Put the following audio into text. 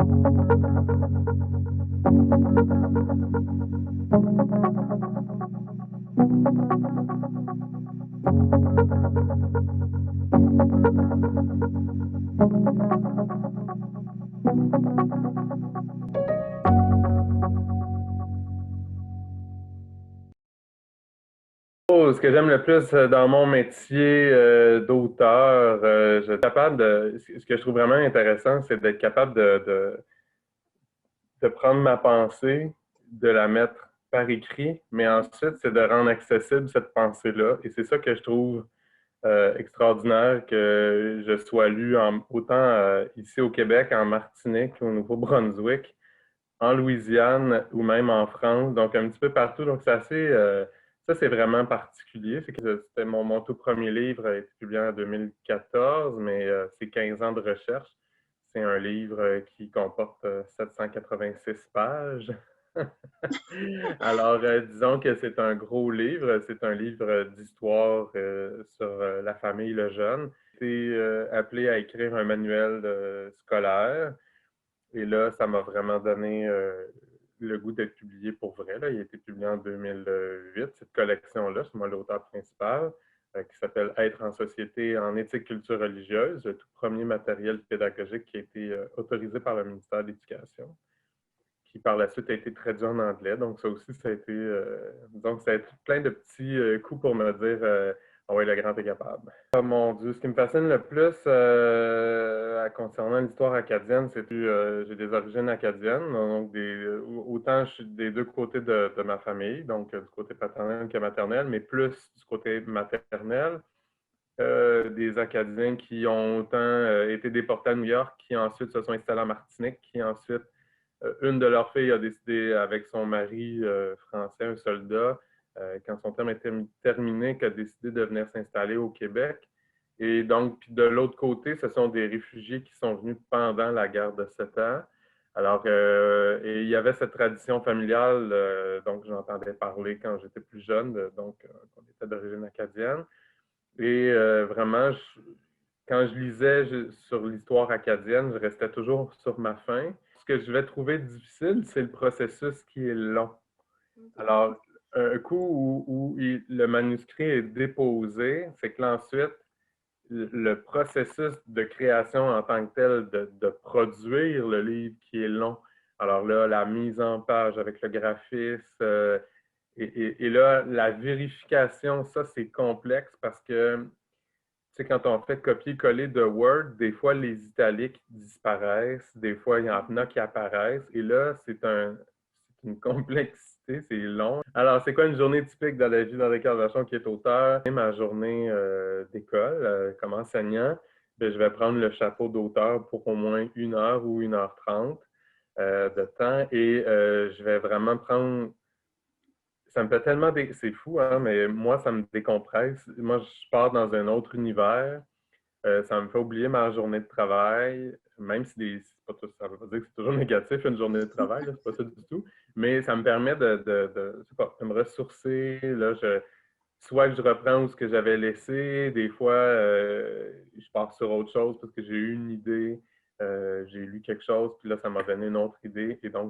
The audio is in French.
Oh, ce que j'aime le plus dans mon métier d'auteur, je suis capable ce que je trouve vraiment intéressant, c'est d'être capable de prendre ma pensée, de la mettre par écrit, mais ensuite, c'est de rendre accessible cette pensée-là. Et c'est ça que je trouve extraordinaire, que je sois lu autant ici au Québec, en Martinique, au Nouveau-Brunswick, en Louisiane ou même en France, donc un petit peu partout. Donc, c'est assez, ça, c'est vraiment particulier. C'est que c'était mon tout premier livre, a été publié en 2014, mais c'est 15 ans de recherche. C'est un livre qui comporte 786 pages. Alors, disons que c'est un gros livre. C'est un livre d'histoire sur la famille Le Jeune. J'ai été appelé à écrire un manuel scolaire. Et là, ça m'a vraiment donné le goût d'être publié pour vrai. Là. Il a été publié en 2008, cette collection-là. C'est moi l'auteur principal, qui s'appelle Être en société en éthique culture religieuse, le tout premier matériel pédagogique qui a été autorisé par le ministère de l'Éducation, qui par la suite a été traduit en anglais. Donc ça aussi, ça a été, donc ça a été plein de petits coups pour me dire ah oui, le grand est capable. Oh mon Dieu, ce qui me fascine le plus concernant l'histoire acadienne, c'est que j'ai des origines acadiennes, donc autant je suis des deux côtés de ma famille, donc du côté paternel que maternel, mais plus du côté maternel. Des Acadiens qui ont autant été déportés à New York, qui ensuite se sont installés en Martinique, qui ensuite une de leurs filles a décidé, avec son mari français, un soldat, quand son terme était terminé, qu'a décidé de venir s'installer au Québec. Et donc, puis de l'autre côté, ce sont des réfugiés qui sont venus pendant la guerre de 7 ans. Alors, et il y avait cette tradition familiale, donc j'entendais parler quand j'étais plus jeune, donc on était d'origine acadienne. Et vraiment, quand je lisais sur l'histoire acadienne, je restais toujours sur ma faim. Ce que je vais trouver difficile, c'est le processus qui est long. Alors, un coup où le manuscrit est déposé, c'est que ensuite, le processus de création en tant que tel, de produire le livre qui est long. Alors là, la mise en page avec le graphisme, et là, la vérification, ça, c'est complexe parce que tu sais, quand on fait copier-coller de Word, des fois, les italiques disparaissent, des fois, il y en a qui apparaissent. Et là, c'est une complexité, c'est long. Alors, c'est quoi une journée typique dans la vie d'Henri-Carl Vachon qui est auteur? Ma journée d'école comme enseignant, bien, je vais prendre le chapeau d'auteur pour au moins 1 heure ou 1 h 30 de temps et je vais vraiment prendre ça me fait tellement... C'est fou, hein, mais moi, ça me décompresse. Moi, je pars dans un autre univers. Ça me fait oublier ma journée de travail, même si c'est pas tout, ça ne veut pas dire que c'est toujours négatif une journée de travail, c'est pas ça du tout. Mais ça me permet je sais pas, de me ressourcer. Là, soit que je reprends ce que j'avais laissé, des fois, je pars sur autre chose parce que j'ai eu une idée, j'ai lu quelque chose, puis là, ça m'a donné une autre idée. Et donc,